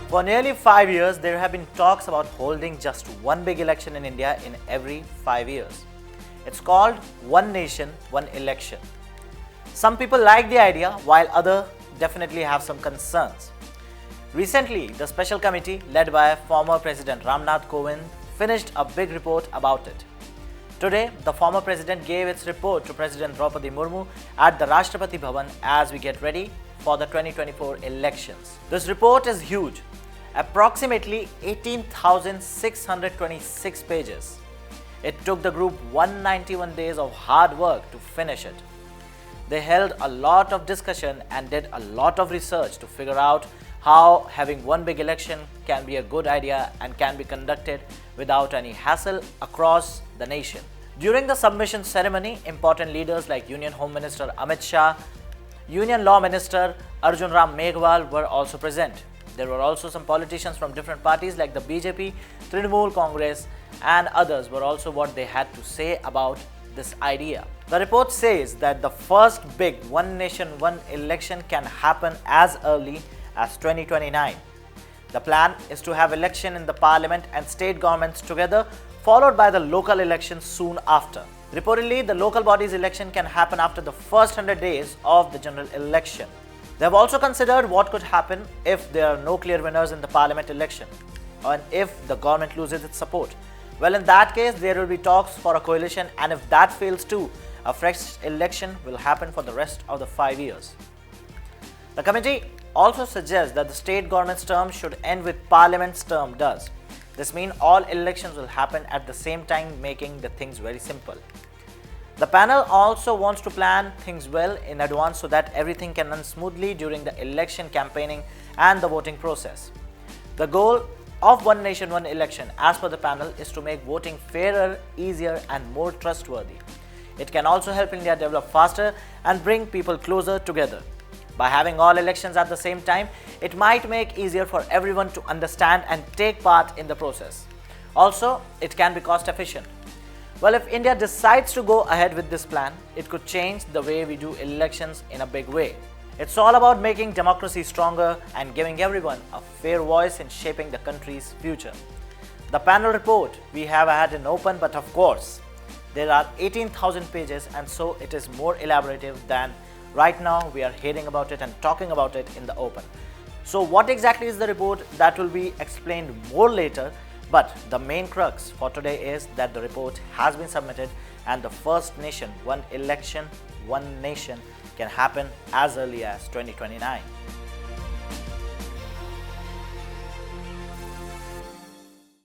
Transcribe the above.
For nearly 5 years, there have been talks about holding just one big election in India in every 5 years. It's called One Nation, One Election. Some people like the idea, while others definitely have some concerns. Recently, the special committee led by former President Ram Nath Kovind finished a big report about it. Today, the former president gave its report to President Droupadi Murmu at the Rashtrapati Bhavan as we get ready for the 2024 elections. This report is huge, approximately 18,626 pages. It took the group 191 days of hard work to finish it. They held a lot of discussion and did a lot of research to figure out how having one big election can be a good idea and can be conducted without any hassle across the nation. During the submission ceremony, important leaders like Union Home Minister Amit Shah, Union Law Minister Arjun Ram Meghwal were also present. There were also some politicians from different parties like the BJP, Trinamool Congress and others were also what they had to say about this idea. The report says that the first big One Nation, One Election can happen as early as 2029. The plan is to have election in the parliament and state governments together, followed by the local elections soon after. Reportedly, the local bodies election can happen after the first 100 days of the general election. They have also considered what could happen if there are no clear winners in the parliament election and if the government loses its support. Well, in that case, there will be talks for a coalition, and if that fails too, a fresh election will happen for the rest of the 5 years. The committee also suggests that the state government's term should end with Parliament's term does. This means all elections will happen at the same time, making the things very simple. The panel also wants to plan things well in advance so that everything can run smoothly during the election campaigning and the voting process. The goal of One Nation, One Election, as per the panel, is to make voting fairer, easier and more trustworthy. It can also help India develop faster and bring people closer together. By having all elections at the same time, it might make easier for everyone to understand and take part in the process. Also, it can be cost efficient. Well, if India decides to go ahead with this plan, it could change the way we do elections in a big way. It's all about making democracy stronger and giving everyone a fair voice in shaping the country's future. The panel report we have had in open, but of course, there are 18,000 pages and so it is more elaborative than right now we are hearing about it and talking about it in the open. So what exactly is the report? That will be explained more later, but the main crux for today is that the report has been submitted and the first nation, one election, one nation can happen as early as 2029.